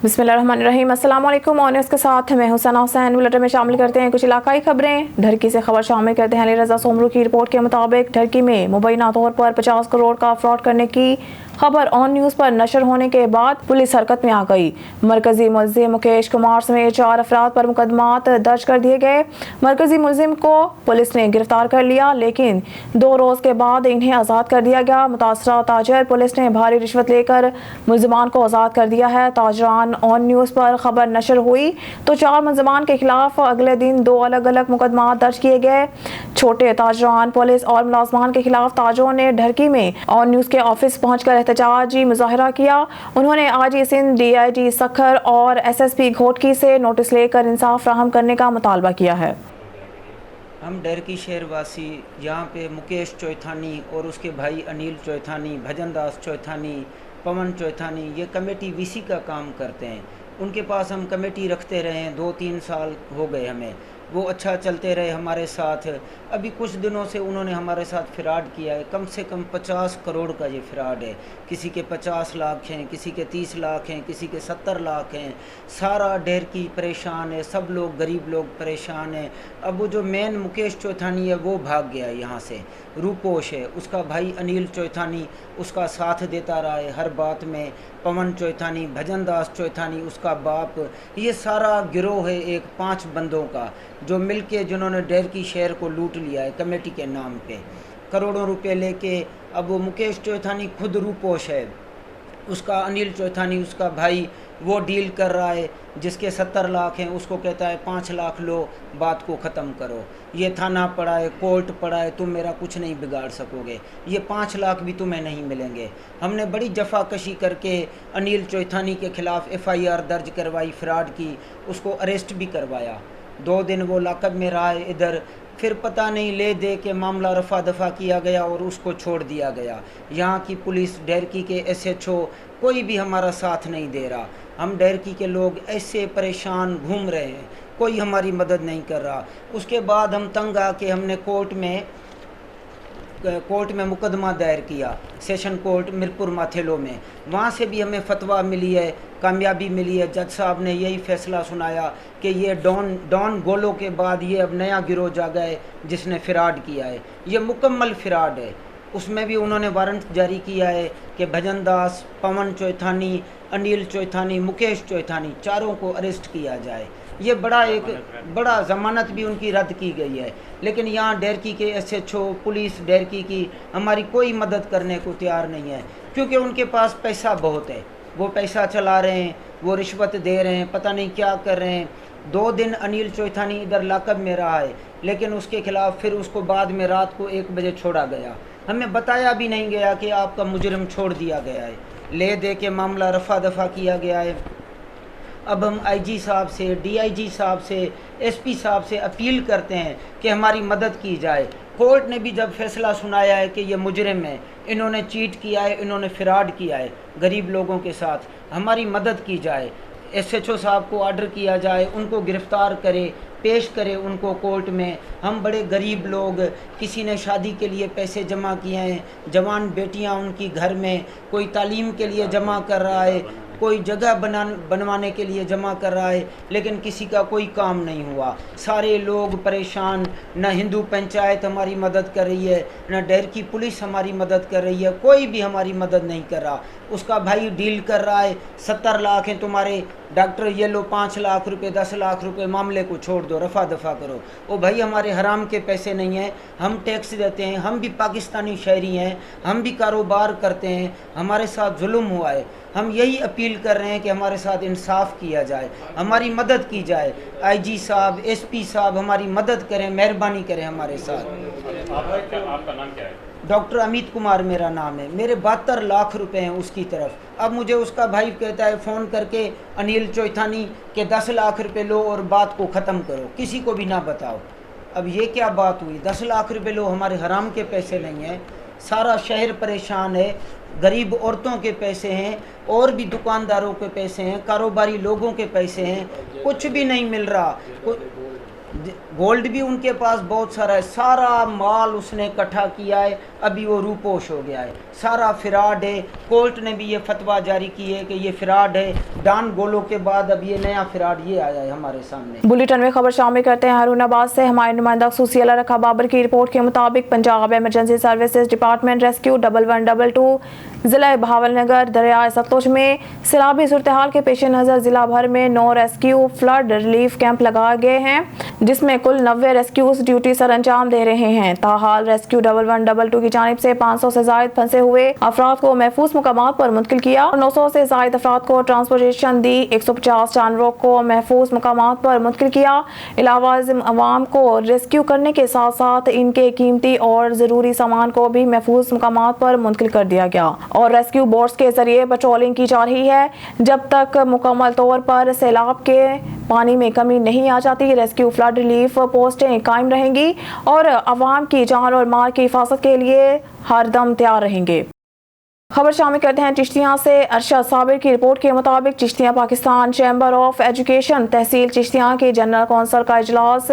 बिस्मिल्लाहिर्रहमानिर्रहीम। अस्सलाम वालेकुम। और इसके साथ मैं हुसैन हुसैन बुलेटिन में शामिल करते हैं कुछ इलाकाई खबरें। ढरकी से खबर शामिल करते हैं। अली रज़ा सोमरू की रिपोर्ट के मुताबिक ढरकी में मुबैना तौर पर 50 करोड़ का फ्रॉड करने की खबर ऑन न्यूज़ पर नशर होने के बाद पुलिस हरकत में आ गई। मरकजी मुलजिम मुकेश कुमार समेत 4 अफराद पर मुकदमात दर्ज कर दिए गए। मरकजी मुलजिम को पुलिस ने गिरफ्तार कर लिया, लेकिन 2 रोज़ के बाद इन्हें आज़ाद कर दिया गया। मुतासरा ताजर पुलिस ने भारी रिश्वत लेकर मुलजिमान को आज़ाद कर दिया है। ताजरान ऑन न्यूज़ पर खबर नशर हुई तो 4 मुलजिमान के खिलाफ अगले दिन 2 अलग अलग मुकदमात दर्ज किए गए। छोटे ताजरान पुलिस और मुलाजमान के खिलाफ ताजरों ने ढरकी में ऑन न्यूज़ के ऑफिस पहुंचकर एहतजाजी मुजाहरा किया। उन्होंने आजी सिंध, DIG सखर और SSP घोटकी से नोटिस लेकर इंसाफ फराहम करने का मुतालबा किया है। हम ढरकी शहरवासी यहाँ पे मुकेश चौथानी और उसके भाई अनिल चौथानी, भजनदास चौथानी, पवन चौथानी ये कमेटी VC का काम करते हैं। उनके पास हम कमेटी रखते रहे हैं, 2-3 साल हो गए हमें। वो अच्छा चलते रहे हमारे साथ। अभी कुछ दिनों से उन्होंने हमारे साथ फ्रॉड किया है। कम से कम 50 करोड़ का ये फ्रॉड है। किसी के 50 लाख हैं, किसी के 30 लाख हैं, किसी के 70 लाख हैं। सारा ढरकी परेशान है, सब लोग गरीब लोग परेशान हैं। अब वो जो मेन मुकेश चौथानी है वो भाग गया है यहाँ से, रूपोश है। उसका भाई अनिल चौथानी उसका साथ देता रहा है हर बात में। पवन चौथानी, भजनदास चौथानी उसका बाप, ये सारा गिरोह है एक 5 बंदों का जो मिलके जिन्होंने ढरकी शहर को लूट लिया है कमेटी के नाम पे, करोड़ों रुपए लेके। अब वो मुकेश चौथानी खुद रूपोश है, उसका अनिल चौथानी उसका भाई वो डील कर रहा है। जिसके 70 लाख हैं उसको कहता है 5 लाख लो, बात को ख़त्म करो। ये थाना पड़ा है, कोर्ट पड़ा है, तुम मेरा कुछ नहीं बिगाड़ सकोगे, ये 5 लाख भी तुम्हें नहीं मिलेंगे। हमने बड़ी जफाकशी करके अनिल चौथानी के ख़िलाफ़ FIR दर्ज करवाई, फ्रॉड की, उसको अरेस्ट भी करवाया। 2 दिन वो लाकअप में रहा है इधर। फिर पता नहीं ले दे के मामला रफ़ा दफ़ा किया गया और उसको छोड़ दिया गया। यहाँ की पुलिस, ढरकी के SHO कोई भी हमारा साथ नहीं दे रहा। हम ढरकी के लोग ऐसे परेशान घूम रहे हैं, कोई हमारी मदद नहीं कर रहा। उसके बाद हम तंग आके हमने कोर्ट में मुकदमा दायर किया, सेशन कोर्ट मिरपुर माथेलो में। वहाँ से भी हमें फतवा मिली है, कामयाबी मिली है। जज साहब ने यही फैसला सुनाया कि ये डॉन गोलो के बाद ये अब नया गिरोह जागा है जिसने फ्रॉड किया है, ये मुकम्मल फ्रॉड है। उसमें भी उन्होंने वारंट जारी किया है कि भजनदास, पवन चौथानी, अनिल चौथानी, मुकेश चौथानी चारों को अरेस्ट किया जाए। ये बड़ा ज़मानत भी उनकी रद्द की गई है। लेकिन यहाँ ढरकी के SHO, पुलिस ढरकी की हमारी कोई मदद करने को तैयार नहीं है, क्योंकि उनके पास पैसा बहुत है। वो पैसा चला रहे हैं, वो रिश्वत दे रहे हैं, पता नहीं क्या कर रहे हैं। 2 दिन अनिल चौथानी इधर लाकअप में रहा है, लेकिन उसके खिलाफ़ फिर उसको बाद में रात को 1 बजे छोड़ा गया। हमें बताया भी नहीं गया कि आपका मुजरिम छोड़ दिया गया है, ले दे के मामला रफ़ा दफ़ा किया गया है। अब हम IG साहब से, DIG साहब से, SP साहब से अपील करते हैं कि हमारी मदद की जाए। कोर्ट ने भी जब फैसला सुनाया है कि ये मुजरिम है, इन्होंने चीट किया है, इन्होंने फ्रॉड किया है गरीब लोगों के साथ, हमारी मदद की जाए। SHO साहब को ऑर्डर किया जाए, उनको गिरफ़्तार करे, पेश करे उनको कोर्ट में। हम बड़े गरीब लोग, किसी ने शादी के लिए पैसे जमा किए हैं, जवान बेटियां उनकी घर में, कोई तालीम के लिए जमा कर रहा है, कोई जगह बनवाने के लिए जमा कर रहा है, लेकिन किसी का कोई काम नहीं हुआ। सारे लोग परेशान। न हिंदू पंचायत हमारी मदद कर रही है, न ढरकी पुलिस हमारी मदद कर रही है, कोई भी हमारी मदद नहीं कर रहा। उसका भाई डील कर रहा है, 70 लाख हैं तुम्हारे, डॉक्टर ये लो 5 लाख रुपए, 10 लाख रुपए, मामले को छोड़ दो, रफ़ा दफ़ा करो। ओ भाई, हमारे हराम के पैसे नहीं हैं, हम टैक्स देते हैं, हम भी पाकिस्तानी शहरी हैं, हम भी कारोबार करते हैं, हमारे साथ जुल्म हुआ है। हम यही अपील कर रहे हैं कि हमारे साथ इंसाफ किया जाए, हमारी मदद की जाए। IG साहब, SP साहब हमारी मदद करें, मेहरबानी करें हमारे साथ। आपका नाम क्या है? डॉक्टर अमित कुमार मेरा नाम है। मेरे 72 लाख रुपए हैं उसकी तरफ। अब मुझे उसका भाई कहता है फ़ोन करके अनिल चौथानी के 10 लाख रुपए लो और बात को ख़त्म करो, किसी को भी ना बताओ। अब ये क्या बात हुई? 10 लाख रुपए लो, हमारे हराम के पैसे नहीं हैं। सारा शहर परेशान है, गरीब औरतों के पैसे हैं, और भी दुकानदारों के पैसे हैं, कारोबारी लोगों के पैसे हैं, कुछ भी नहीं मिल रहा। गोल्ड भी उनके पास बहुत सारा है, सारा माल उसने इकट्ठा किया है, अभी वो रूपोश हो गया है, सारा फ्रॉड है। कोर्ट ने भी ये फतवा जारी की है कि ये फ्रॉड है। डॉन गोलो के बाद अब ये नया फ्रॉड ये आया है हमारे सामने। बुलेटिन में खबर शामिल करते हैं हारूनाबाद से। हमारे नुमाइंदा खसूसी अला रखा बाबर की रिपोर्ट के मुताबिक Punjab emergency services department rescue 1122 जिला भावलनगर दरियाए सतलुज में सैलाबी सूरत हाल के पेश नज़र जिला भर में 9 रेस्क्यू फ्लड रिलीफ कैंप लगाए गए हैं, जिसमें कुल 90 रेस्क्यूज ड्यूटी सर अंजाम दे रहे हैं। ताहाल रेस्क्यू 1122 की जानिब से 500 से जायद फंसे हुए अफराद को महफूज मुकामात पर मुंतकिल किया और 900 से जायद अफराद को ट्रांसपोर्टेशन दी। 150 जानवरों को महफूज मुकामात पर मुंतकिल किया। अलावा अवाम को रेस्क्यू करने के साथ साथ इनके कीमती और ज़रूरी सामान को भी महफूज मुकामात पर मुंतकिल कर दिया गया और रेस्क्यू बोट्स के जरिए पेट्रोलिंग की जा रही है। जब तक मुकम्मल तौर पर सैलाब के पानी में कमी नहीं आ जाती, रेस्क्यू फ्लड रिलीफ पोस्टें कायम रहेंगी और अवाम की जान और माल की हिफाजत के लिए हरदम तैयार रहेंगे। खबर शामिल करते हैं चिश्तियाँ से। अरशद साबिर की रिपोर्ट के मुताबिक Chishtian Pakistan chamber of education तहसील चिश्तियाँ के जनरल कौंसिल का इजलास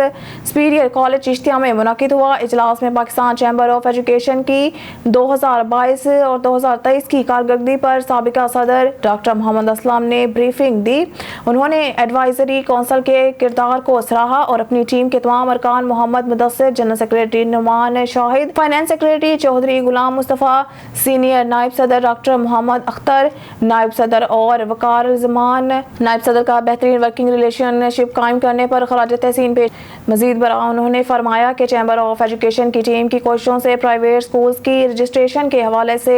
सुपीरियर कॉलेज चिश्तियाँ में मुनक़िद हुआ। इजलास में पाकिस्तान चैम्बर ऑफ एजुकेशन की 2022 और 2023 की कारकर्दगी पर साबिका सदर डॉक्टर मोहम्मद असलम ने ब्रीफिंग दी। उन्होंने एडवाइजरी कौंसिल के किरदार को सराहा और अपनी टीम के तमाम अरकान Mohammad Mudassir, general secretary Noman Shahid, finance secretary Chaudhry Ghulam Mustafa, senior नायब सदर डॉक्टर मोहम्मद अख्तर, नायब सदर और वकार जमान नायब सदर का बेहतरीन वर्किंग रिलेशनशिप कायम करने पर खराज तहसीन पेश। मजीद बरा उन्होंने फरमाया कि चैम्बर ऑफ एजुकेशन की टीम की कोशिशों से प्राइवेट स्कूल्स की रजिस्ट्रेशन के हवाले से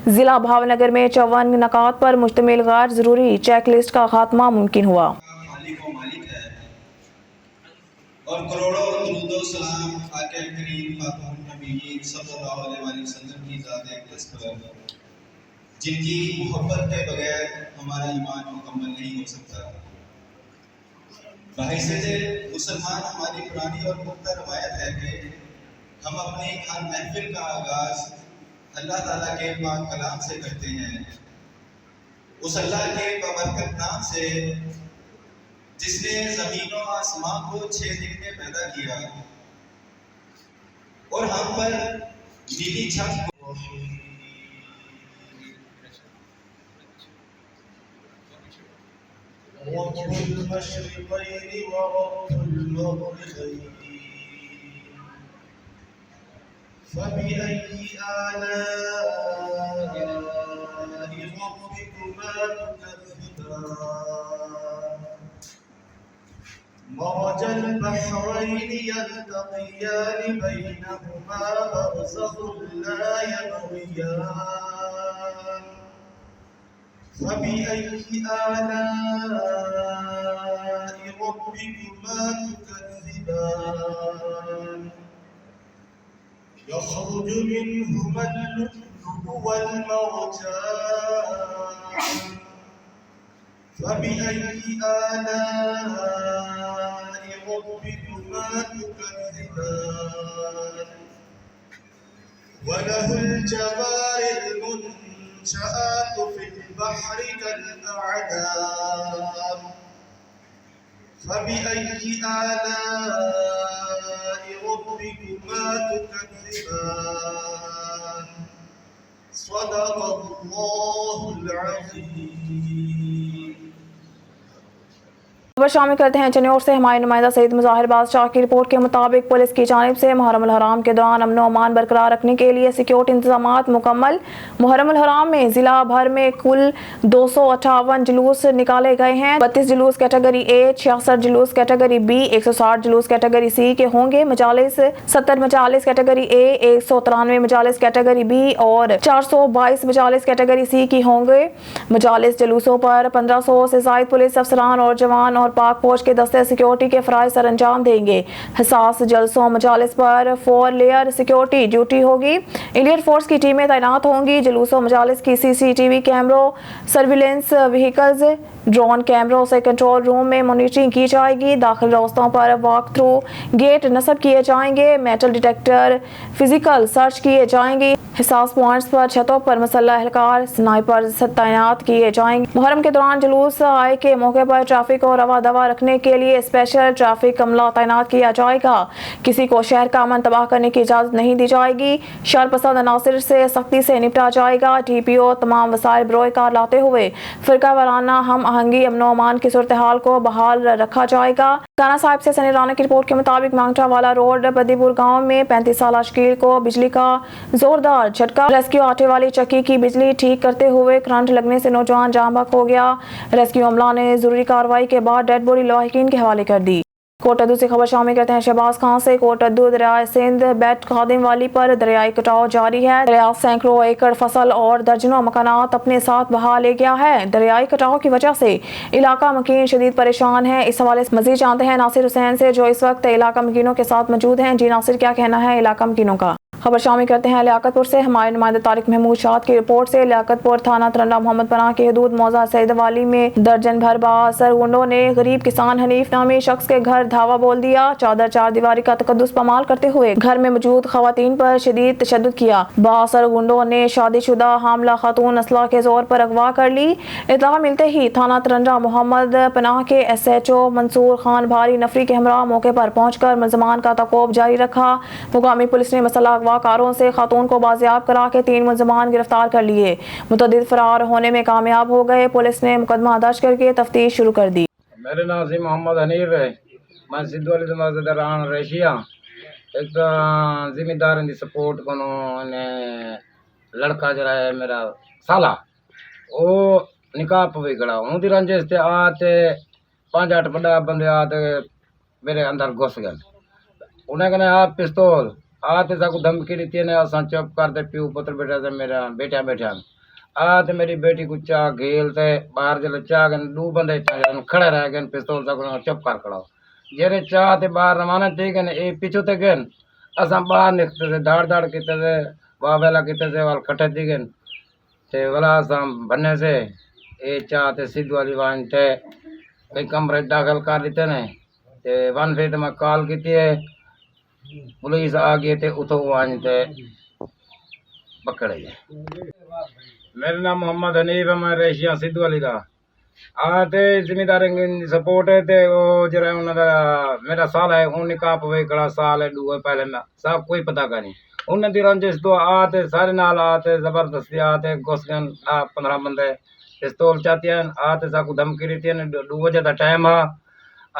जिला भावनगर में 54 नकात पर मुश्तमिल गैर ज़रूरी चेक लिस्ट का खात्मा मुमकिन हुआ। और करोड़ों दुरूद व सलाम आके करीम खातून नबी सल्लल्लाहु अलैहि वसल्लम की ज़ात अक़दस पर, जिनकी मोहब्बत के बगैर हमारा ईमान मुकम्मल नहीं हो सकता। बहैसियत मुसलमान हमारी पुरानी और पुख्ता रवायत है कि हम अपनी हर महफिल का आगाज़ अल्लाह ताला के पाक कलाम से करते हैं। उस अल्लाह के बबरकत नाम से जिसने ज़मीन और आसमान को 6 दिन में पैदा किया और हम पर नीली छत को مرج البحرين يلتقيان بينهما برزخ لا يبغيان فبأي آلاء ربكما تكذبان يخرج منهما اللؤلؤ والمرجان فبأي آلاء ربكما تكذبان وله الجوار المنشآت في البحر كالأعلام فبأي آلاء ربكما تكذبان صدق الله العظيم। खबर शामिल करते हैं चन्योर से। हमारे नुमाइंदा सईद मुजाहिर बादशाह की रिपोर्ट के मुताबिक पुलिस की जानिब से मुहर्रम अल हराम के दौरान अमन व अमान बरकरार रखने के लिए सिक्योरिटी इंतजामात मुकम्मल। मुहर्रम अल हराम में जिला भर में कुल 258 जुलूस निकाले गए हैं। 32 जुलूस कैटेगरी ए, 66 जुलूस कैटेगरी बी, 160 जुलूस कैटेगरी सी के होंगे। मजालिस 70 मजालिस कैटेगरी ए, 193 मजालिस कैटेगरी बी और 422 मजालिस कैटेगरी सी की होंगे। मजालिस जुलूसों पर 1500 से जायद पुलिस अफसरान और जवान और पाक फौज के दस्ते सिक्योरिटी के फराइज सर अंजाम देंगे। हसास जलसों मजालिस पर 4 लेयर सिक्योरिटी ड्यूटी होगी। एलियट फोर्स की टीमें तैनात होंगी। जुलूसों मजालिस की CCTV कैमरों, सर्विलेंस व्हीकल्स, ड्रोन कैमरों से कंट्रोल रूम में मॉनिटरिंग की जाएगी। दाखिल रास्तों पर वॉक थ्रू गेट नस्ब किए जाएंगे। मेटल डिटेक्टर फिजिकल सर्च किए जाएंगे। हिसास पॉइंट्स पर छतों पर मसल्ह एहलकार स्नाइपर तैनात किए जाएंगे। मुहर्रम के दौरान जुलूस आए के मौके पर ट्रैफिक और रवा दावा रखने के लिए स्पेशल ट्रैफिक अमला तैनात किया जाएगा। किसी को शहर का अमन तबाह करने की इजाज़त नहीं दी जाएगी। शरपसंद अनासिर से सख्ती से निपटा जाएगा। TPO तमाम वसाइल बरोए कार लाते हुए फिरका वाराना हम आहंगी अमन अमान की सूरत हाल को बहाल रखा जाएगा। काना साहिब से सनी राना की रिपोर्ट के मुताबिक मांगटा वाला रोड बदीपुर गांव में 35 साल शकील को बिजली का जोरदार झटका। रेस्क्यू आटे वाली चक्की की बिजली ठीक करते हुए करंट लगने से नौजवान जाँ बहक हो गया। रेस्क्यू अमला ने जरूरी कार्रवाई के बाद डेड बॉडी लाहिकीन के हवाले कर दी। कोटद्दू से खबर शामिल करते हैं शहबाज खान से। कोटद्दू दरियाए सिंध बेट खादिम वाली पर दरियाई कटाव जारी है। दरिया सैकड़ों एकड़ फसल और दर्जनों मकानात अपने साथ बहा ले गया है। दरियाई कटाव की वजह से इलाका मकीन शदीद परेशान है। इस हवाले से मजीद जानते हैं नासिर हुसैन से, जो इस वक्त इलाका मकीनों के साथ मौजूद हैं। जी नासिर, क्या कहना है इलाका मकीनों का? खबर शामिल करते हैं लियाकतपुर से। हमारे नुमाइंदा तारिक महमूद शाद की रिपोर्ट से। लियाकतपुर थाना तरंडा मोहम्मद पनाह की हदूद मौजा सैद वाली में दर्जन भर बासर गुंडों ने गरीब किसान हनीफ नामी शख्स के घर धावा बोल दिया। चादर चार दीवारी का तकद्दुस पमाल करते हुए घर में मौजूद खवातीन पर शदीद तशद्दुद किया। बासर गुंडों ने शादीशुदा हामला खातून असला के जोर पर अगवा कर ली। इत्तला मिलते ही थाना तरंडा मोहम्मद पनाह के SHO मंसूर खान भारी नफरी के हमरा मौके पर पहुंचकर मुलजमान का तकोब जारी रखा। मुकामी पुलिस ने मसला कारों से खातून को बाजियाब करा के 3 मुलजमान गिरफ्तार कर लिए। मुतअद्दिद फरार होने में कामयाब हो गए। पुलिस ने मुकदमा दर्ज करके तफ्तीश शुरू कर दी। मेरे नाम से मोहम्मद हनीफ है। मैं सिद्धू वाली मस्जिद रान रेशिया एक जिम्मेदार की सपोर्ट को लड़का जरा है मेरा साला वो निकाह पवी खड़ा हूँ रंजिश से आते 5-8 बड़ा बंदे आते मेरे अंदर घुस गए। उन्हें कहने आप पिस्तौल आते साकू धमकी दी ने असा चुप करते प्यू पुत्र बेटा से मेरा बेटा बैठा आते मेरी बेटी को चाह घेलते बाहर जल चाह गए 2 बंदे खड़े रह गए पिस्तौल तक चुप कर खड़ा जेरे चाहते बाहर रवाना ठीक है ये पीछू ते गए असा बाहर निकलते थे दाड़ दाड़ किते थे वाह वेला किते थे वाल कटे दी गए ते वाला असा बनने से ये चाहते सिद्ध वाली वाइन थे कई कमरे दाखिल कर देते ने ते वन फिर मैं कॉल की है पुलिस आ गए थे उतो वाइन थे पकड़े। मेरा नाम मोहम्मद हनीफ है। मैं रेशिया सिद्धू वाली का आते जिम्मेदार सपोर्ट है ते वो जरा मेरा साल है उन निकाह पवे कड़ा साल है 2 पहले में सब कोई पता का नहीं उन्हें दी रंजिश तो आते सारे नाल आते जबरदस्ती आते घुसगन 15 बंदे पिस्तौल चाहते हैं आते साकू धमकी देती है 2 बजे का टाइम है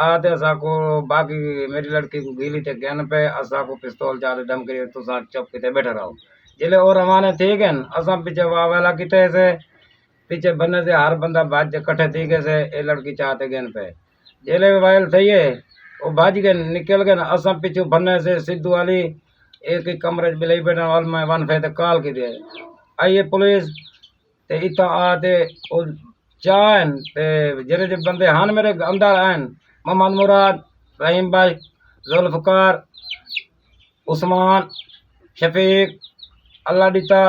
आते असा को बाकी मेरी लड़की को गीली थे ज्ञान पे असा को पिस्तौल चाहते धमकी तो चुप किते बैठे रहो जिले और रवाने ठीक है असा पीछे वावेला किते से पीछे बनने से हर बंदा भाज कट्ठे ठीक से ये लड़की चाहते गेन पे जिले वायल थे वो भाज गए निकल गए असा पीछे बनने से सिद्धू वाली एक ही कमरे बिलाई बैठने वाल में वन फे कॉल की दे आइए पुलिस ते इतना आते चाहन ते जरे जब बंदे हान मेरे अंदर आन मोहम्मद मुराद रहीम भाई जुल्फकार उस्मान शफीक अल्लाह डिता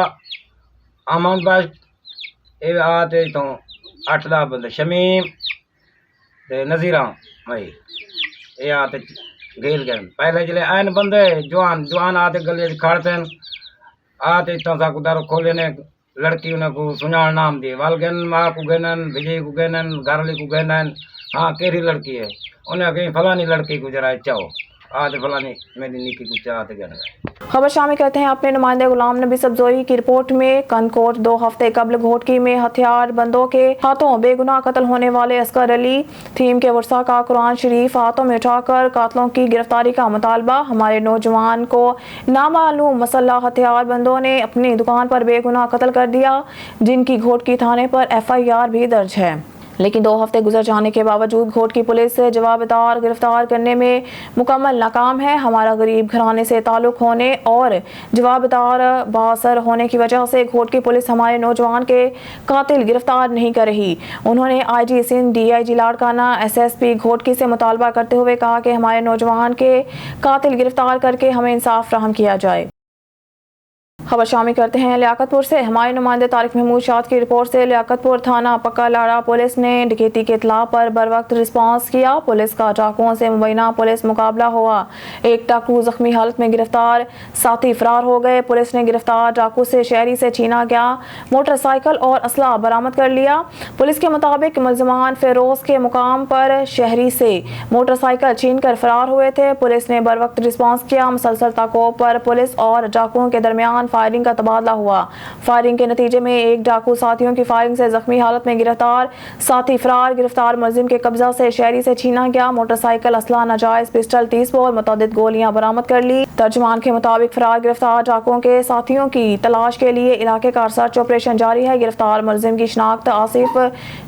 अहमद भाई ये आते तो 8-10 बंदे शमीम ते नजीरा भाई ये आते घेल गए पहले जिले आन बंदे जवान आते गले खड़ते आते इतना सा दर खोले ने लड़की उन्हें को सुनार नाम दिए वाल गन माँ को गनन विजय को गनन गारली को गनन हाँ केरी लड़की है उन्हें कहीं फलानी लड़की को जरा चाहो आज फलानी मेरी निकी को चाहते गन। खबर शामिल करते हैं अपने नुमाइंदे गुलाम नबी सब्जोई की रिपोर्ट में। कनकोट 2 हफ्ते कबल घोटकी में हथियार बंदों के हाथों बेगुनाह कत्ल होने वाले अस्कर अली थीम के वर्षा का कुरान शरीफ हाथों में उठाकर कातलों की गिरफ्तारी का मुतालबा। हमारे नौजवान को नामालूम मसल्ह हथियार बंदों ने अपनी दुकान पर बेगुनाह कत्ल कर दिया, जिनकी घोटकी थाने पर FIR भी दर्ज है। लेकिन 2 हफ्ते गुजर जाने के बावजूद घोटकी पुलिस जवाबदार गिरफ्तार करने में मुकम्मल नाकाम है। हमारा गरीब घराने से ताल्लुक होने और जवाबदार बासर होने की वजह से घोटकी पुलिस हमारे नौजवान के कातिल गिरफ्तार नहीं कर रही। उन्होंने IG Sindh DIG Larkana SSP Ghotki से मुतालबा करते हुए कहा कि हमारे नौजवान के कातिल गिरफ्तार करके हमें इंसाफ फराहम किया जाए। खबर शामिल करते हैं लियाकतपुर से। हमारे नुमाइंदे तारिक महमूद शाद की रिपोर्ट से लियाकतपुर थाना पक्का लाड़ा पुलिस ने डकैती के इत्तला पर बरवक्त रिस्पांस किया। पुलिस का डाकुओं से मुबैना पुलिस मुकाबला हुआ। एक डाकू जख्मी हालत में गिरफ्तार, साथी फरार हो गए। पुलिस ने गिरफ्तार डाकू से शहरी से छीना गया मोटरसाइकिल और असला बरामद कर लिया। पुलिस के मुताबिक मुलजमान फेरोज के मुकाम पर शहरी से मोटरसाइकिल छीन कर फरार हुए थे। पुलिस ने बरवक्त रिस्पांस किया। मुसलसल ताकोब पर पुलिस और डाकुओं के दरमियान फायरिंग का तबादला हुआ। फायरिंग के नतीजे में एक डाकू साथियों की फायरिंग से जख्मी हालत में गिरफ्तार, साथी फरार। गिरफ्तार मुलजिम के कब्जा से शहरी से छीना गया मोटरसाइकिल, असला, नाजायज पिस्टल, 30 बोर मुतअद्दिद गोलियां बरामद कर ली। तर्जुमान के मुताबिक फरार गिरफ्तार डाकुओं के साथियों की तलाश के लिए इलाके का सर्च ऑपरेशन जारी है। गिरफ्तार मुलजिम की शनाख्त आसिफ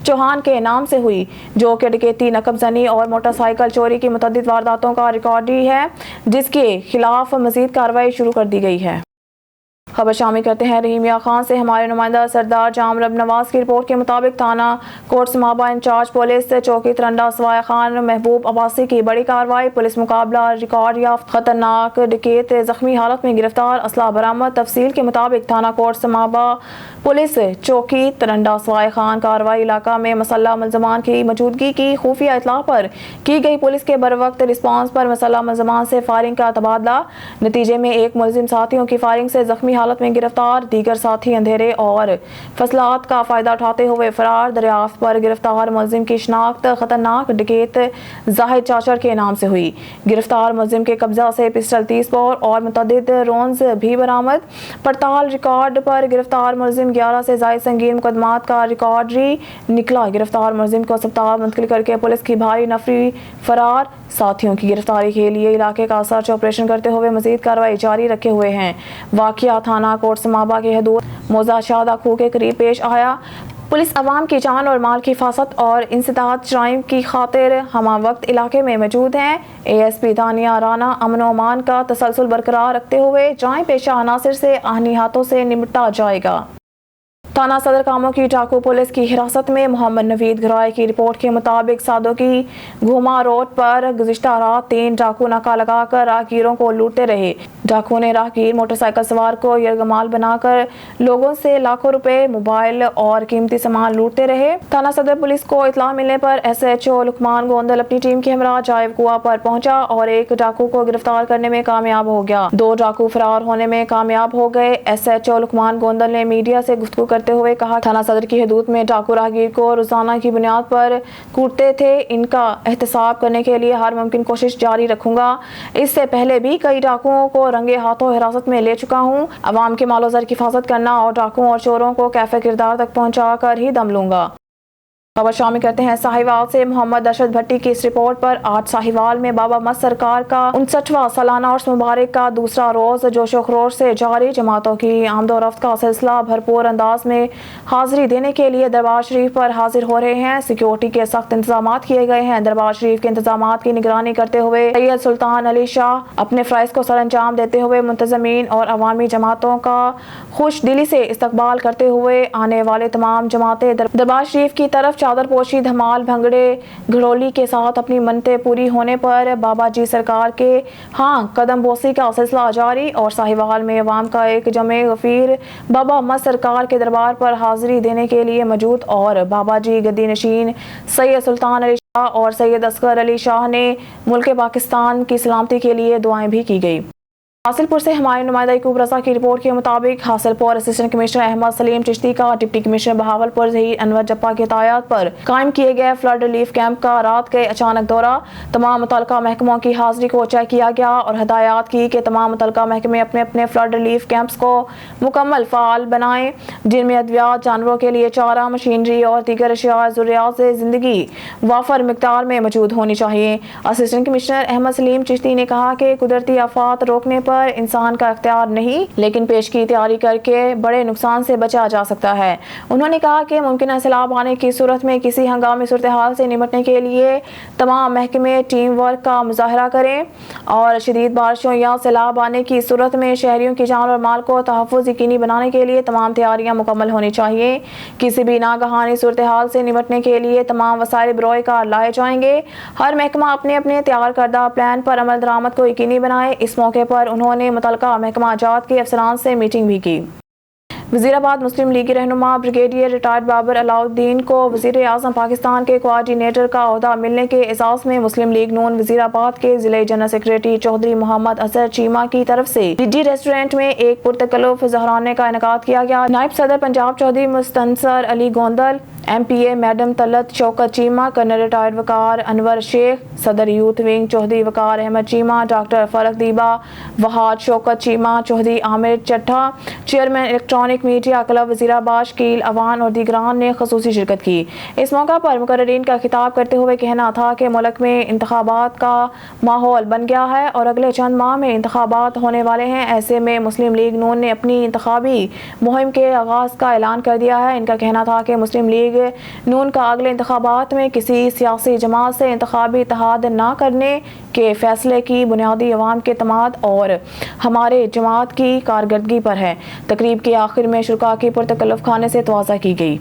चौहान के नाम से हुई, जो कि डकैती, नकबजनी और मोटरसाइकिल चोरी की मुतअद्दिद वारदातों का रिकॉर्डी है, जिसके खिलाफ मजीद कार्रवाई शुरू कर दी गई है। खबर शामिल करते हैं रहीमिया खान से। हमारे नुमाइंदा सरदार जामरब नवाज की रिपोर्ट के मुताबिक थाना कोट समाबा इंचार्ज पुलिस चौकी तरंडा सवाया खान महबूब अब्बासी की बड़ी कार्रवाई। पुलिस मुकाबला, रिकॉर्ड याफ्त खतरनाक डकैत जख्मी हालत में गिरफ्तार, असला बरामद। तफसील के मुताबिक थाना कोट समाबा पुलिस चौकी तरंडा सवाया खान कार्रवाई इलाका में मसल्ला मुलजमान की मौजूदगी की खुफिया इतला पर की गई। पुलिस के बरवक्त रिस्पांस पर मसल्ला मुलजमान से फायरिंग का तबादला। नतीजे में एक मुलजिम साथियों की फायरिंग से जख्मी हालत में गिरफ्तार, दीगर साथी अंधेरे और फसलात का फायदा उठाते हुए फरार। दरियाफ्त पर गिरफ्तार मुलजिम की शनाख्त खतरनाक डकैत जाहिद चाचर के नाम से हुई। गिरफ्तार मुलजिम के कब्जा से पिस्टल, 30 बोर और मुतअद्दिद रोन्स भी बरामद। पड़ताल रिकॉर्ड पर गिरफ्तार मुलजिम 11 से जायद संगीन मुकदमात का रिकॉर्डरी निकला। गिरफ्तार मुलजिम को अस्पताल मुंतकिल करके पुलिस की भारी नफरी फरार। साथियों की गिरफ्तारी के लिए इलाके का सर्च ऑपरेशन करते हुए मजीद कार्रवाई जारी रखे हुए हैं। वाक़िया थाना कोट समाबा के हदूद मोजा शादा खू के करीब पेश आया। पुलिस अवाम की जान और माल की हिफाजत और इंसदाद जराइम की खातिर हमा वक्त इलाके में मौजूद हैं। ASP दानिया राना अमन और अमान का तसलसल बरकरार रखते हुए जराइम पेशा अनासिर से आहनी हाथों से निपटा जाएगा। थाना सदर कामों की डाकू पुलिस की हिरासत में। मोहम्मद नवीद घराए की रिपोर्ट के मुताबिक सादों की घुमा रोड पर गुज़िश्ता रात 3 डाकू नाका लगाकर राहगीरों को लूटते रहे। डाकुओं ने राहगीर मोटरसाइकिल सवार को यरगमाल बनाकर लोगों से लाखों रुपए, मोबाइल और कीमती सामान लूटते रहे। थाना सदर पुलिस को इतला मिलने पर SHO लुकमान गोंदल अपनी टीम के हमरा जायब कुआ पर पहुंचा और एक डाकू को गिरफ्तार करने में कामयाब हो गया। 2 डाकू फरार होने में कामयाब हो गए। SHO लुकमान गोंदल ने मीडिया से गुफ्तगू करते हुए कहा, थाना सदर की हदूद में डाकू राहगीर को रोजाना की बुनियाद पर कूटते थे। इनका एहतसाब करने के लिए हर मुमकिन कोशिश जारी रखूंगा। इससे पहले भी कई डाकुओं को रंगे हाथों हिरासत में ले चुका हूं। अवाम के मालो ज़र की हिफाजत करना और डाकुओं और चोरों को कैफे किरदार तक पहुंचा कर ही दम लूंगा। खबर शामिल करते हैं साहिवाल से। मोहम्मद अरशद भट्टी की इस रिपोर्ट पर आज साहिवाल में बाबा मस्त सरकार का 59वां सालाना उर्स मुबारक का दूसरा रोज जोशो खरोश से जारी। जमातों की आमदोरफ्त का सिलसिला भरपूर अंदाज में हाजिरी देने के लिए दरबार शरीफ पर हाजिर हो रहे हैं। सिक्योरिटी के सख्त इंतजाम किए गए हैं। दरबार शरीफ के इंतजाम की निगरानी करते हुए सैयद सुल्तान अली शाह अपने फ़राइज़ को सर अंजाम देते हुए मुंतज़मीन और अवामी जमातों का खुश दिली से इस्तकबाल करते हुए आने वाले तमाम जमातें दरबार शरीफ की तरफ चादर पोशी, धमाल, भंगड़े, घड़ोली के साथ अपनी मन्नतें पूरी होने पर बाबा जी सरकार के कदम बोसी का सिलसिला जारी। और साहिवाल में अवाम का एक जमे गफीर बाबा मस्त सरकार के दरबार पर हाजिरी देने के लिए मौजूद और बाबा जी गद्दी नशीन सैयद सुल्तान अली शाह और सैयद असगर अली शाह ने मुल्क पाकिस्तान की सलामती के लिए दुआएं भी की गई। हासिलपुर से हमारे नुमाइंदा यकूब रजा की रिपोर्ट के मुताबिक हासिलपुर असिस्टेंट कमिश्नर अहमद सलीम चिश्ती का डिप्टी कमिश्नर बहावलपुर ज़हीर अनवर जप्पा की हिदायत पर कायम किए गए फ्लड रिलीफ कैंप का रात के अचानक दौरा। तमाम मुतल्लिका महकमों की हाजिरी को चेक किया गया और हिदायत की कि तमाम मुतल्लिका महकमे अपने अपने फ्लड रिलीफ कैंप्स को मुकम्मल फ़ाल बनाएं, जिनमें अद्वियात, जानवरों के लिए चारा, मशीनरी और दीगर अशिया ज़रूरियात से ज़िंदगी वाफर मिकदार में मौजूद होनी चाहिए। असिस्टेंट कमिश्नर अहमद सलीम चिश्ती ने कहा कि कुदरती आफात रोकने पर इंसान का इख्तियार नहीं, लेकिन पेश की तैयारी करके बड़े नुकसान से बचा जा सकता है। उन्होंने कहा कि मुमकिन सैलाब आने की सूरत में किसी हंगामी सूरत हाल से निपटने के लिए तमाम महकमे टीम वर्क का मुजाहरा करें और शदीद बारिशों या सैलाब आने की सूरत में शहरियों की जान और माल को तहफ़्फ़ुज़ यकीनी बनाने के लिए तमाम तैयारियां मुकम्मल होनी चाहिए। किसी भी नागहानी सूरत हाल से निपटने के लिए तमाम वसाइल बरोए कार लाए जाएंगे। हर महकमा अपने अपने तैयार करदा प्लान पर अमल दरामद को यकीनी बनाए। इस मौके पर उन्होंने انہوں نے متعلقہ محکمہ جات کے افسران سے میٹنگ بھی کی۔ وزیرآباد مسلم لیگی رہنما بریگیڈیئر ریٹائرڈ بابر علاؤالدین کو وزیر اعظم پاکستان کے کوآرڈینیٹر کا عہدہ ملنے کے اعزاز میں مسلم لیگ نون وزیرآباد کے ضلع جنرل سیکریٹری چودھری محمد اظہر چیمہ کی طرف سے ڈی ریسٹورنٹ میں ایک پرتکلف ظہرانے کا انعقاد کیا گیا۔ نائب صدر Punjab Chaudhry Mustansar Ali Gondal, M P A madam Talat Shaukat Cheema, colonel retired Waqar Anwar Sheikh, صدر youth wing Chaudhry Waqar Ahmad Cheema, doctor Farah Deeba, وہاد Shaukat Cheema, Chaudhry Aamir Chattha, chairman electronic media club Wazirabad Shakeel Awan اور دیگران نے خصوصی شرکت کی۔ اس موقع پر مقررین کا خطاب کرتے ہوئے کہنا تھا کہ ملک میں انتخابات کا ماحول بن گیا ہے اور اگلے چند ماہ میں انتخابات ہونے والے ہیں۔ ایسے میں مسلم لیگ نون نے اپنی انتخابی مہم کے آغاز کا اعلان کر دیا ہے۔ ان کا کہنا تھا کہ مسلم لیگ نون کا اگلے انتخابات میں کسی سیاسی جماعت سے انتخابی اتحاد نہ کرنے کے فیصلے کی بنیادی عوام کے اعتماد اور ہمارے جماعت کی کارکردگی پر ہے۔ تقریب کے آخر میں شرکاء کی پرتکلف کھانے سے توازہ کی گئی۔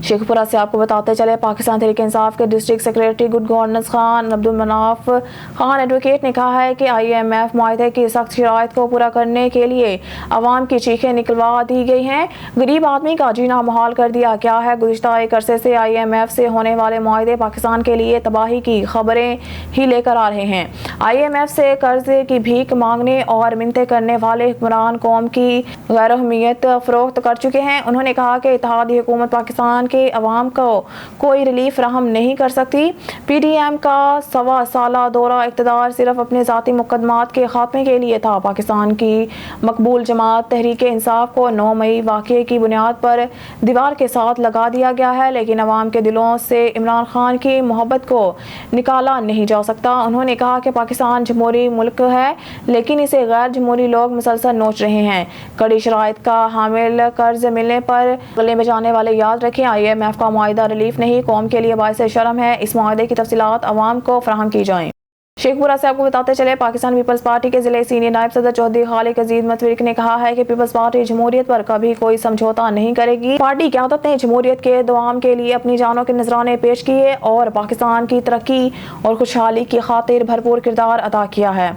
شیخ پورہ سے آپ کو بتاتے چلے، پاکستان تحریک انصاف کے district secretary good governance Khan Abdul Manaf Khan advocate نے کہا ہے کہ آئی ایم ایف معاہدے کی سخت شرائط کو پورا کرنے کے لیے عوام کی چیخیں نکلوا دی گئی ہیں، غریب آدمی کا جینا محال کر دیا گیا ہے۔ گزشتہ ایک عرصے سے آئی ایم ایف سے ہونے والے معاہدے پاکستان کے لیے تباہی کی خبریں ہی لے کر آ رہے ہیں۔ آئی ایم ایف سے قرض کی بھیک مانگنے اور منتیں کرنے والے حکمران قوم کی غیر اہمیت فروخت کر چکے ہیں۔ انہوں نے کہا کہ اتحادی حکومت پاکستان کے عوام کو کوئی ریلیف فراہم نہیں کر سکتی۔ پی ڈی ایم کا 1.25 سالہ دورہ اقتدار صرف اپنے ذاتی مقدمات کے خاتمے کے لیے تھا۔ پاکستان کی مقبول جماعت تحریک انصاف کو 9 مئی واقعے کی بنیاد پر دیوار کے ساتھ لگا دیا گیا ہے، لیکن عوام کے دلوں سے عمران خان کی محبت کو نکالا نہیں جا سکتا۔ انہوں نے کہا کہ پاکستان جمہوری ملک ہے، لیکن اسے غیر جمہوری لوگ مسلسل نوچ رہے ہیں۔ کڑی شرائط کا حامل قرض ملنے پر گلے بجانے والے یاد رکھیں، آئی ایم ایف کا معاہدہ ریلیف نہیں، قوم کے لیے باعث شرم ہے۔ اس معاہدے کی تفصیلات عوام کو فراہم کی جائیں۔ شیخ پورہ سے آپ کو بتاتے چلے، پاکستان پیپلز پارٹی کے ضلع سینئر نائب صدر چودھری خالق عزیز متورک نے کہا ہے کہ پیپلز پارٹی جمہوریت پر کبھی کوئی سمجھوتا نہیں کرے گی۔ پارٹی قیادت نے جمہوریت کے دوام کے لیے اپنی جانوں کے نذرانے پیش کیے اور پاکستان کی ترقی اور خوشحالی کی خاطر بھرپور کردار ادا کیا ہے۔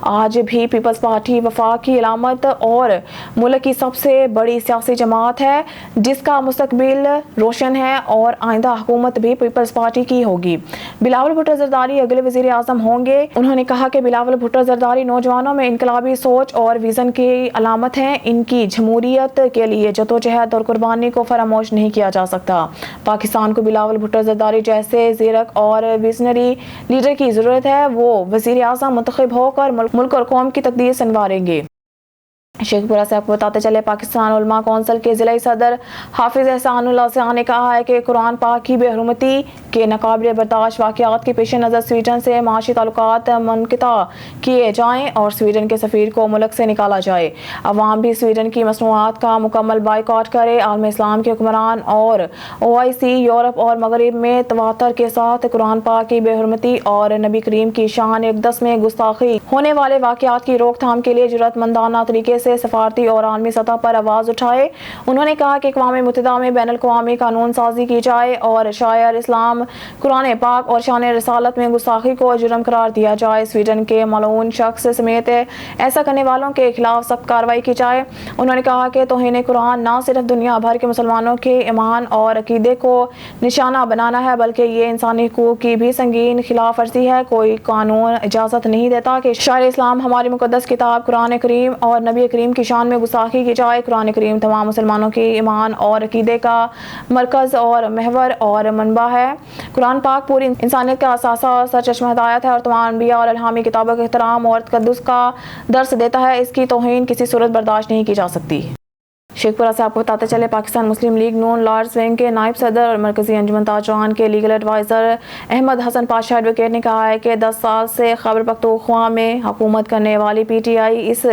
آج بھی پیپلز پارٹی وفاق کی علامت اور ملک کی سب سے بڑی سیاسی جماعت ہے، جس کا مستقبل روشن ہے اور آئندہ حکومت بھی پیپلز پارٹی کی ہوگی۔ بلاول بھٹو زرداری اگلے وزیر اعظم ہوں گے۔ انہوں نے کہا کہ بلاول بھٹو زرداری نوجوانوں میں انقلابی سوچ اور ویژن کی علامت ہیں۔ ان کی جمہوریت کے لیے جدوجہد اور قربانی کو فراموش نہیں کیا جا سکتا۔ پاکستان کو بلاول بھٹو زرداری جیسے زیرک اور ویژنری لیڈر کی ضرورت ہے۔ وہ وزیر اعظم منتخب ہو کر ملک اور قوم کی تقدیر سنواریں گے۔ شیخ پورہ سے آپ کو بتاتے چلے، پاکستان علماء کونسل کے ضلعی صدر حافظ احسان اللہ سیاح نے کہا ہے کہ قرآن پاک کی بے حرمتی کے ناقابل برداشت واقعات کے پیش نظر سویڈن سے معاشی تعلقات منقطع کیے جائیں اور سویڈن کے سفیر کو ملک سے نکالا جائے۔ عوام بھی سویڈن کی مصنوعات کا مکمل بائیکاٹ کرے۔ عالم اسلام کے حکمران اور OIC یورپ اور مغرب میں تواتر کے ساتھ قرآن پاک کی بے حرمتی اور نبی کریم کی شان اقدس میں گستاخی ہونے والے واقعات کی روک تھام کے لیے جرأت مندانہ طریقے سے سفارتی اور عالمی سطح پر آواز اٹھائے۔ انہوں نے کہا کہ اقوام متحدہ میں بین الاقوامی قانون سازی کی جائے اور شاعر اسلام قرآن پاک اور شان رسالت میں گستاخی کو جرم قرار دیا جائے۔ سویڈن کے ملعون شخص سمیت ایسا کرنے والوں کے خلاف سخت کارروائی کی جائے۔ انہوں نے کہا کہ توہین قرآن نہ صرف دنیا بھر کے مسلمانوں کے ایمان اور عقیدے کو نشانہ بنانا ہے، بلکہ یہ انسانی حقوق کی بھی سنگین خلاف ورزی ہے۔ کوئی قانون اجازت نہیں دیتا کہ شاعر اسلام ہماری مقدس کتاب قرآن کریم اور نبی کریم کی شان میں گستاخی کی جائے۔ قرآن کریم تمام مسلمانوں کی ایمان اور عقیدے کا مرکز اور محور اور منبع ہے۔ قرآن پاک پوری انسانیت کا اثاثہ اور سرچشمہ ہدایت ہے اور تمام انبیاء اور الہامی کتابوں کے احترام اور تقدس کا درس دیتا ہے۔ اس کی توہین کسی صورت برداشت نہیں کی جا سکتی۔ شیخ پورہ سے آپ کو بتاتے چلے، پاکستان مسلم لیگ نون لارڈز ونگ کے نائب صدر اور مرکزی انجمن تاجران کے لیگل ایڈوائزر احمد حسن پاشا ایڈوکیٹ نے کہا ہے کہ 10 سال سے خیبر پختونخوا میں حکومت کرنے والی PTI اس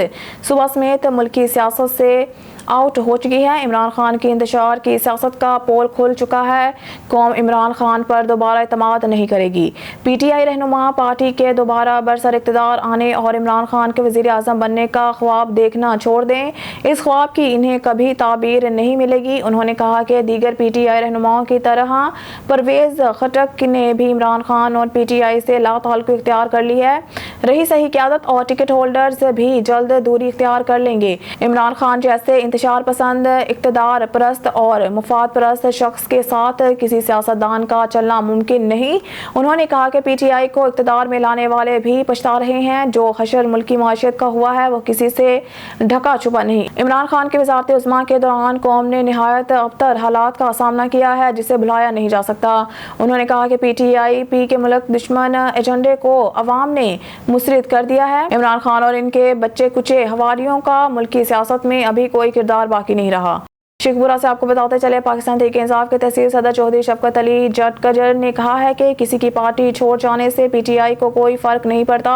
صوبہ سمیت ملکی سیاست سے آؤٹ ہو چکی ہے۔ عمران خان کی انتشار کی سیاست کا پول کھل چکا ہے۔ قوم عمران خان پر دوبارہ اعتماد نہیں کرے گی۔ PTI رہنما پارٹی کے دوبارہ برسر اقتدار آنے اور عمران خان کے وزیر اعظم بننے کا خواب دیکھنا چھوڑ دیں۔ اس خواب کی انہیں کبھی تعبیر نہیں ملے گی۔ انہوں نے کہا کہ دیگر PTI رہنماؤں کی طرح پرویز خٹک نے بھی عمران خان اور PTI سے لا تعلقی اختیار کر لی ہے۔ रही सही क़यादत और टिकट होल्डर्स भी जल्द दूरी इख्तियार कर लेंगे। इमरान खान जैसे इंतशार पसंद, इक़्तिदार परस्त और मुफाद परस्त शख्स के साथ किसी सियासतदान का चलना मुमकिन नहीं। उन्होंने कहा कि PTI को इक़्तिदार में लाने वाले भी पछता रहे हैं। जो हशर मुल्की माशियत का हुआ है वो किसी से ढका छुपा नहीं। इमरान खान की वज़ारत उज़्मा के दौरान कौम ने निहायत अबतर हालात का सामना किया है जिसे भुलाया नहीं जा सकता। उन्होंने कहा कि PTI के मुल्क दुश्मन एजेंडे को अवाम ने मुस्रिद कर दिया है। इमरान खान और इनके बच्चे कुचे हवारियों का मुल्की सियासत में अभी कोई किरदार बाकी नहीं रहा। शेखपुरा से आपको बताते चले, पाकिस्तान तहरीक इंसाफ के तहसील सदर चौधरी शफकत अली जटकजर ने कहा है कि किसी की पार्टी छोड़ जाने से PTI को कोई फर्क नहीं पड़ता।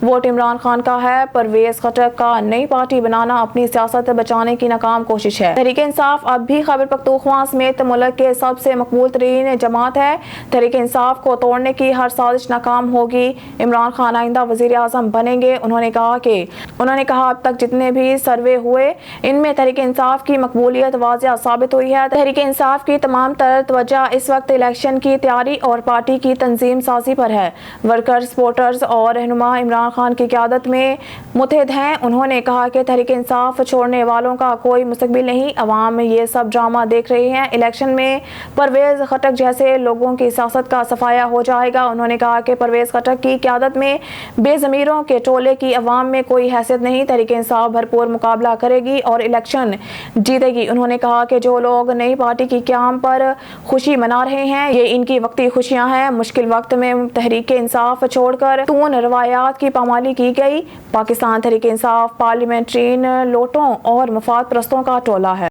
वोट इमरान खान का है। परवेज खटक का नई पार्टी बनाना अपनी सियासत बचाने की नाकाम कोशिश है। तहरीक इंसाफ अब भी खैबर पख्तूनख्वा समेत मुल्क के सबसे मकबूल तरीन जमात है। तहरीक इंसाफ को तोड़ने की हर साजिश नाकाम होगी। इमरान खान आइंदा वजीर आज़म बनेंगे। उन्होंने कहा अब तक जितने भी सर्वे हुए इनमें तहरीक इंसाफ की मकबूलियत साबित हुई है। तहरीक इंसाफ की तमाम तर तवज्जो इस वक्त इलेक्शन की तैयारी और पार्टी की तंजीम साजी पर है। वर्कर्स, सपोर्टर्स और रहनुमा इमरान खान की क़यादत में मुत्तहिद हैं। उन्होंने कहा कि तहरीक इंसाफ छोड़ने वालों का कोई मुस्तकबिल नहीं। अवाम ये सब ड्रामा देख रही है। इलेक्शन में परवेज खटक जैसे लोगों की सियासत का सफाया हो जाएगा। उन्होंने कहा कि परवेज खटक की क़यादत में बेज़मीरों के टोले की अवाम में कोई हैसियत नहीं। तहरीक इंसाफ भरपूर मुकाबला करेगी और इलेक्शन जीतेगी। उन्होंने कहा कि जो लोग नई पार्टी की क़याम पर खुशी मना रहे हैं ये इनकी वक्ती खुशियां हैं। मुश्किल वक्त में तहरीक इंसाफ छोड़कर तून रवायात की पामाली की गई। पाकिस्तान तहरीक इंसाफ पार्लियामेंट्रीन लोटों और मुफाद परस्तों का टोला है।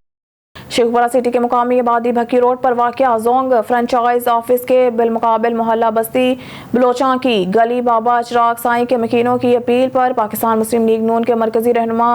शेखपुरा सिटी के मुकामी आबादी भक्की रोड पर वाक़या जोंग फ्रेंचाइज ऑफिस के बिलमुकाबिल मोहल्ला बस्ती बलोचा की गली बाबा चिराग साईं के मकीनों की अपील पर पाकिस्तान मुस्लिम लीग नून के मरकजी रहनुमा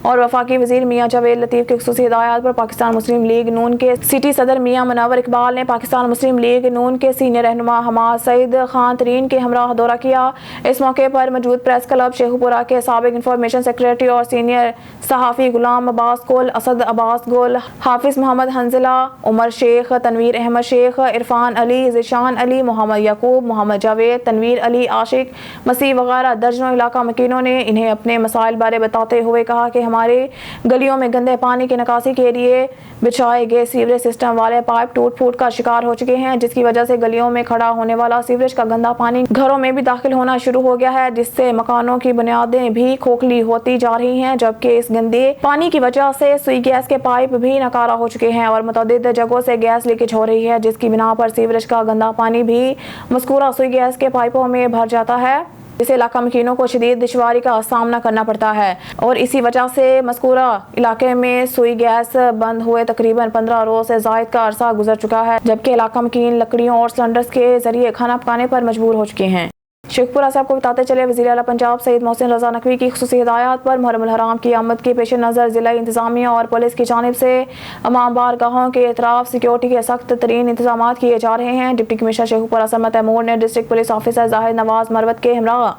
और वफाकी वजीर मियाँ जावेद लतीफ़ की खुसूसी हिदायत पर पाकिस्तान मुस्लिम लीग नून के सिटी सदर मियाँ मुनव्वर इकबाल ने पाकिस्तान मुस्लिम लीग नून के सीनियर रहनुमा हमाद सईद खान तरीन के हमरा दौरा किया। इस मौके पर मौजूद प्रेस क्लब शेखपुरा के साबिक इंफॉर्मेशन सेक्रेटरी और सीनियर सहाफ़ी गुलाम अब्बास गुल, असद अब्बास गुल, हाफिज मोहम्मद हंजिला, उमर शेख, तनवीर अहमद शेख, इरफान अली, ज़िशान अली, मोहम्मद याकूब, मोहम्मद जावेद, तनवीर अली, आशिक मसीह वगैरह दर्जनों इलाका मकीनों ने इन्हें अपने मसाइल बारे बताते हुए कहा कि हमारे गलियों में गंदे पानी की निकासी के लिए बिछाए गए सीवरेज सिस्टम वाले पाइप टूट फूट का शिकार हो चुके हैं, जिसकी वजह से गलियों में खड़ा होने वाला सीवरेज का गंदा पानी घरों में भी दाखिल होना शुरू हो गया है, जिससे मकानों की बुनियादें भी खोखली होती जा रही हैं। जबकि इस गंदे पानी की वजह से सुई गैस के पाइप भी नकारा हो चुके हैं और मुतअद्दिद जगहों से गैस लीकेज हो रही है, जिसकी बिना पर सीवरेज का गंदा पानी भी मज़कूरा सुई गैस के पाइपों में भर जाता है, जिससे इलाका मकीनों को शदीद दुश्वारी का सामना करना पड़ता है। और इसी वजह से मज़कूरा इलाके में सुई गैस बंद हुए तकरीबन 15 रोज़ से ज़ायद का अरसा गुजर चुका है, जबकि इलाका मकीन लकड़ियों और सिलेंडर्स के जरिए खाना पकाने पर मजबूर हो चुके हैं। शेखपुरा से आपको बताते चले, वज़ीर आला पंजाब सईद मोहसिन रज़ा नकवी की खुसूसी हिदायत पर मुहर्रम उल हराम की आमद के पेश नज़र ज़िला इंतज़ामिया और पुलिस की जानिब से अमाम बारगाहों के एतराफ़ सिक्योरिटी के सख्त तरीन इंतजाम किए जा रहे हैं। डिप्टी कमिश्नर शेखपुरा समत तैमूर ने district police officer Zahid Nawaz Marwat के हमरा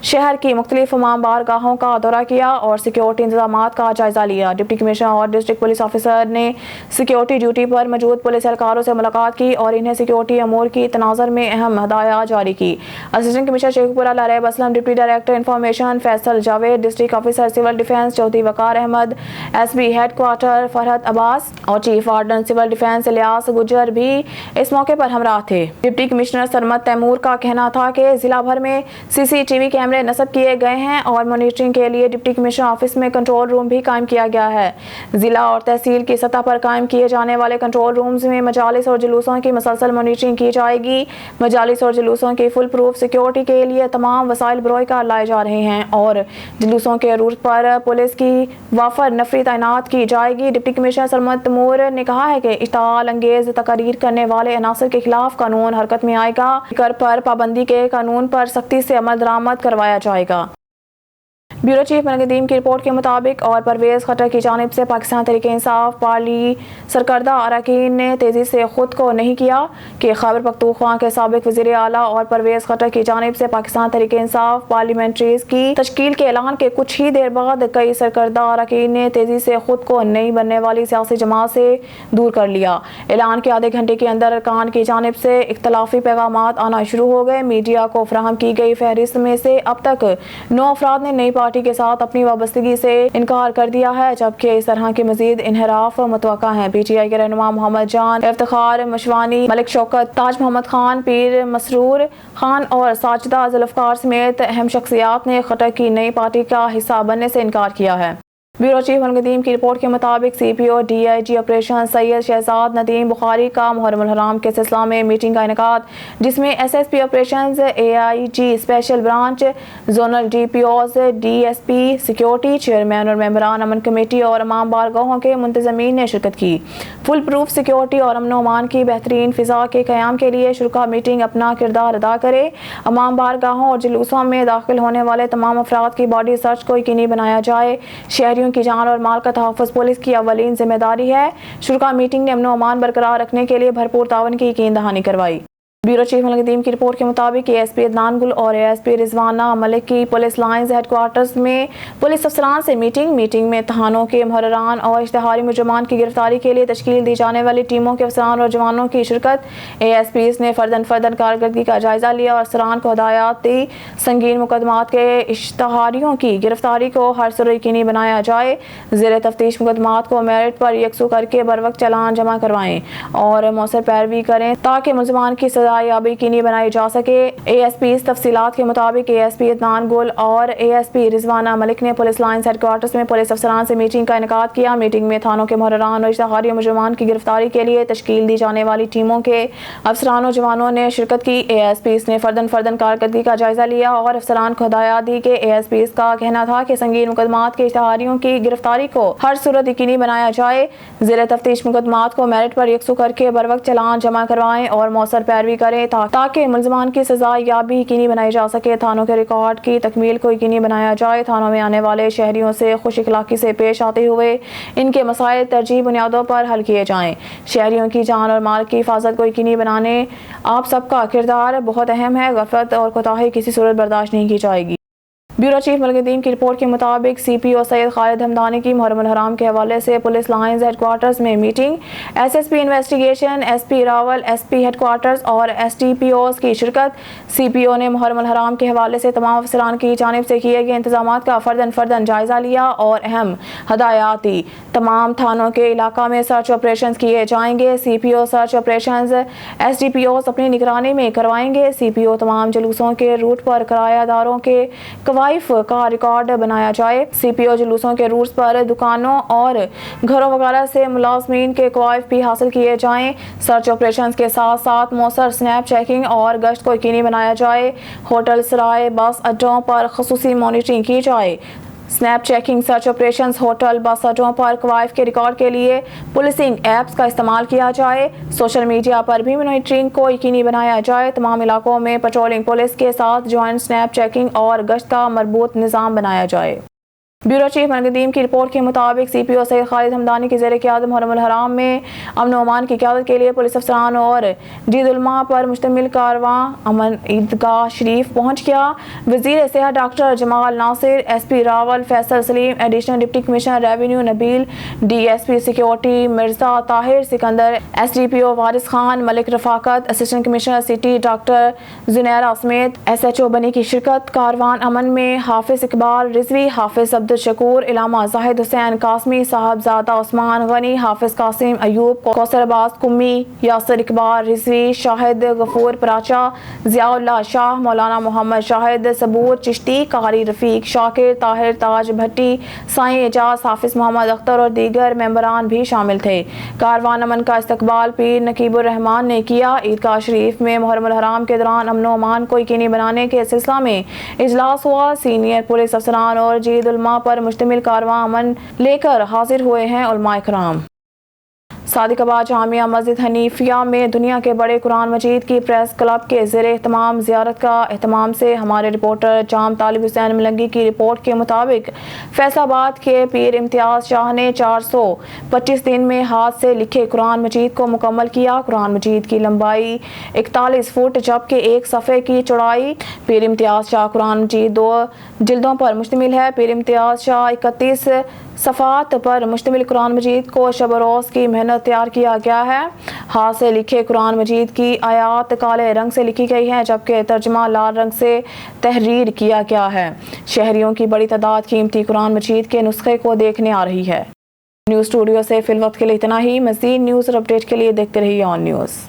शहर की मुख्तलिफ अमाम बारगाहों का दौरा किया और सिक्योरिटी इंतजाम का जायज़ा लिया। डिप्टी कमिश्नर और डिस्ट्रिक्ट पुलिस ऑफिसर ने सिक्योरिटी ड्यूटी पर मौजूद पुलिस एहलकारों से मुलाकात की और इन्हें सिक्योरिटी अमूर की तनाज़र में अहम हदायत जारी की। Assistant commissioner Sheikhupura Laraib Aslam, deputy director information Faisal Javed, district officer civil defence Chaudhry Waqar Ahmad, SB head quarter Farhat Abbas और chief warden civil defence Ilyas Gujjar भी इस मौके पर हमरा थे। डिप्टी कमिश्नर सरमत तैमूर का कहना था कि जिला भर में CCTV कैमरे नस्ब किए गए हैं और मॉनिटरिंग के लिए डिप्टी कमिश्नर ऑफिस में कंट्रोल रूम भी कायम किया गया है। जिला और तहसील की सतह पर कायम किए जाने वाले कंट्रोल रूम्स में मजालिस और जुलूसों की मुसलसल मॉनिटरिंग की जाएगी। मजालिस और जुलूसों की फुल प्रूफ सिक्योरिटी के लिए तमाम वसाइल बरोए कार लाए जा रहे हैं और जुलूसों के रूट पर पुलिस की वाफर नफरी तैनात की जाएगी। डिप्टी कमिश्नर सरमत तैमूर ने कहा है कि इश्ताल अंगेज तकरीर करने वाले अनासर के खिलाफ कानून हरकत में आएगा। कर पर पाबंदी के कानून पर सख्ती से अमल दरामद करवाया जाएगा। ब्यूरो चीफ मलकदीम की रिपोर्ट के मुताबिक और परवेज़ खट्टर की जानिब से पाकिस्तान तहरीक इंसाफ पार्ली सरकर्दा अरकान ने तेज़ी से खुद को नहीं किया कि खैबर पख्तूनख्वा के साबिक वज़ीर आला और परवेज़ खट्टर की जानिब से पाकिस्तान तहरीक इंसाफ पार्लियामेंट्रीज़ की तश्कील के ऐलान के कुछ ही देर बाद कई सरकर्दा अरकान ने तेज़ी से खुद को नई बनने वाली सियासी जमात से दूर कर लिया। ऐलान के आधे घंटे के अंदर अरकान की जानिब से इख्तलाफी पैगामात आना शुरू हो गए। मीडिया को फराहम की गई फहरिस्त में से अब तक 9 अफराद ने नई पार्टी के साथ अपनी वाबस्तगी से इनकार कर दिया है, जबकि इस तरह के मजीद इनहराफ मुतवक्का हैं। PTI के रहनुमा मोहम्मद जान, इफ्तिखार मशवानी, मलिक शौकत, ताज मोहम्मद खान, पीर मसरूर खान और साजिदा जुल्फकार समेत अहम शख्सियात ने खट्टर की नई पार्टी का हिस्सा बनने से इनकार किया है। ब्यूरो चीफ मलकदीम की रिपोर्ट के मुताबिक CPO DIG operation Syed Shahzad Nadeem Bukhari का मुहर्रम उल हराम के सिलसिला में मीटिंग का इनेकाद, जिसमें SSP operation, AIG special branch, zonal DPOs, DSP security, chairman और मेंबरान अमन कमेटी और अमाम बारगाहों के मुंतजमीन ने शिरकत की। फुल प्रूफ सिक्योरिटी और अमन अमान की बेहतरीन फिजा के क़याम के लिए शुरा मीटिंग अपना किरदार अदा करे। अमाम बारगाहों और जुलूसों में दाखिल होने वाले तमाम अफराद की बॉडी सर्च को यकीनी बनाया जाए। शहरियों की जान और माल का तहफ़्फ़ुज़ पुलिस की अवलीन जिम्मेदारी है। शुरा मीटिंग ने अमन व अमान बरकरार रखने के लिए भरपूर तावन की यकीन दहानी करवाई। ब्यूरो चीफ मलकदीम की रिपोर्ट के मुताबिक ASP अदनान गुल और ASP रिजवाना मलिक की पुलिस लाइन्स हेडक्वार्टर्स में पुलिस अफसरान से मीटिंग में थानों के मुहर्ररान और इश्तिहारी मुजरमान की गिरफ्तारी के लिए तश्कील दी जाने वाली टीमों के अफसरान और जवानों की शिरकत। ASPs ने फर्दन कारकर्दगी का जायजा लिया और अफसरान को हदायत दी संगीन मुकदमात के इश्तिहारियों की गिरफ्तारी को हर सूरत यकीनी बनाया जाए। ज़ेर तफ्तीश मुकदमात को मेरिट पर यकसू करके बर वक्त चालान जमा करवाएं और मौसर पैरवी करें ताकि मुलजमान की याबी यकीनी बनाई जा सके। ASPs तफसीलात के मुताबिक ASP अदनान गुल और ASP रिजवाना मलिक ने पुलिस लाइन्स हेडक्वार्टर्स में पुलिस अफसरान से मीटिंग का इनेकाद किया। मीटिंग में थानों के मुहर्ररान और इश्तिहारी मुजरमान की गिरफ्तारी के लिए तश्कील दी जाने वाली टीमों के अफसरान और जवानों ने शिरकत की। ASPs ने फर्दन कारकर्दगी का जायजा लिया और अफसरान को हदायत दी कि ASPs का कहना था कि संगीन मुकदमात के इश्तिहारियों की गिरफ्तारी को हर सूरत यकीनी बनाया जाए। ज़ेर तफ्तीश मुकदमात को मेरिट पर यकसू करके बर वक्त चालान जमा करवाएं और मौसर पैरवी करें ताकि मुलजमान की सजा याबी यकीनी बनाई जा सके। थानों के रिकॉर्ड की तकमील को यकीनी बनाया जाए। थानों में आने वाले शहरियों से खुश इखलाकी से पेश आते हुए इनके मसाइल तरजीह बुनियादों पर हल किए जाएं। शहरियों की जान और माल की हिफाजत को यकीनी बनाने आप सबका किरदार बहुत अहम है। गफलत और कोताही किसी सूरत बर्दाश्त नहीं की जाएगी। ब्यूरो चीफ मलकदीम की रिपोर्ट के मुताबिक CPO सैयद खालिद हमदानी की मुहर्रम उल हराम के हवाले से पुलिस लाइन्स हेडक्वार्टर्स में meeting, SSP investigation, SP Rawal, SP headquarters और STPOs की शिरकत। CPO ने मुहर्रम उल हराम के हवाले से तमाम अफसरान की जानिब से किए गए इंतजामात का फर्दन जायजा लिया और अहम हदायत दी। तमाम थानों के इलाका में सर्च ऑपरेशन किए जाएंगे। CPO सर्च ऑपरेशन SDPOs अपनी निगरानी में करवाएंगे। CPO तमाम जुलूसों के रूट पर किरायादारों के का रिकॉर्ड बनाया जाए। CPO जुलूसों के रूट्स पर दुकानों और घरों वगैरह से मुलाजमीन के कवायफ भी हासिल किए जाएं। सर्च ऑपरेशंस के साथ साथ मौसर स्नैप चेकिंग और गश्त को यकीनी बनाया जाए। होटल, सराय, बस अड्डों पर खसूसी मॉनिटरिंग की जाए। Snap checking, search operations, hotel, बस अड्डों पर कवायफ के रिकॉर्ड के लिए पुलिसिंग एप्स का इस्तेमाल किया जाए। सोशल मीडिया पर भी मॉनिटरिंग को यकीनी बनाया जाए। तमाम इलाकों में पेट्रोलिंग पुलिस के साथ जॉइंट स्नैप चेकिंग और गश्त का मरबूत निज़ाम बनाया जाए। ब्यूरो चीफ मलकदीम की रिपोर्ट के मुताबिक CPO सैयद खालिद हमदानी की ज़ेर क़यादत मुहर्रम उल हराम में अमन व अमान की क़यादत के लिए पुलिस अफसरान और जीद-उल-मा पर मुश्तमिल कारवां अमन ईदगाह शरीफ पहुँच गया। वज़ीर सेहत doctor Jamal Nasir, SP Rawal Faisal Saleem, additional deputy commissioner revenue Nabeel, DSP security Mirza Tahir Sikandar, SDPO Waris Khan, Malik Rafaqat, assistant commissioner city doctor Junaira समेत SHO बनी की शिरकत। कारवान अमन में हाफिज इकबाल रिजवी, हाफिज अब्दुल शकूर, इलामा जाहिद हुसैन कासमी, साहबजादा उस्मान गनी, हाफिज कासिम अयूब, कौसर अब्बास कुम्मी, यासिर इकबाल रिजवी, शाहिद गफूर पराचा, ज़ियाउल्लाह शाह, मौलाना मोहम्मद शाहिद सबूर चिश्ती, कारी रफ़ीक शाकिर, ताहिर ताज भट्टी, साईं एजाज, हाफिज मोहम्मद अख्तर और दीगर मेंबरान भी शामिल थे। कारवान अमन का इस्तकबाल पीर नकीबुर रहमान ने किया। ईदगाह शरीफ में मुहर्रम उल हराम के दौरान अमन व अमान को यकीनी बनाने के सिलसिला में इजलास हुआ। सीनियर पुलिस अफसरान और जीद-उल-मा पर मुश्तमिल कारवां अमन लेकर हाजिर हुए हैं उलमा इकराम। सादिकाबाद जामिया मस्जिद हनीफिया में दुनिया के बड़े कुरान मजीद की प्रेस क्लब के ज़ेर एहतमाम ज़ियारत का एहतमाम से हमारे रिपोर्टर जाम तालिब हुसैन मलंगी की रिपोर्ट के मुताबिक फैसलाबाद के पीर इम्तियाज़ शाह ने 425 दिन में हाथ से लिखे कुरान मजीद को मुकम्मल किया। कुरान मजीद की लंबाई 41 फुट जबकि एक सफ़े की चौड़ाई। पीर इम्तियाज़ शाह कुरान मजीद 2 जिल्दों पर मुश्तमिल है। पीर इम्तियाज़ शाह 31 सफ़ात पर मुश्तमिल कुरान मजीद को शब रोज़ की मेहनत तैयार किया गया है। हाथ से लिखे कुरान मजीद की आयात काले रंग से लिखी गई हैं जबकि तर्जमा लाल रंग से तहरीर किया गया है। शहरियों की बड़ी तादाद कीमती कुरान मजीद के नुस्खे को देखने आ रही है। न्यूज़ स्टूडियो से फिल वक्त के लिए इतना ही। मज़ीद न्यूज़ और अपडेट के लिए देखते रहिए ऑन न्यूज़।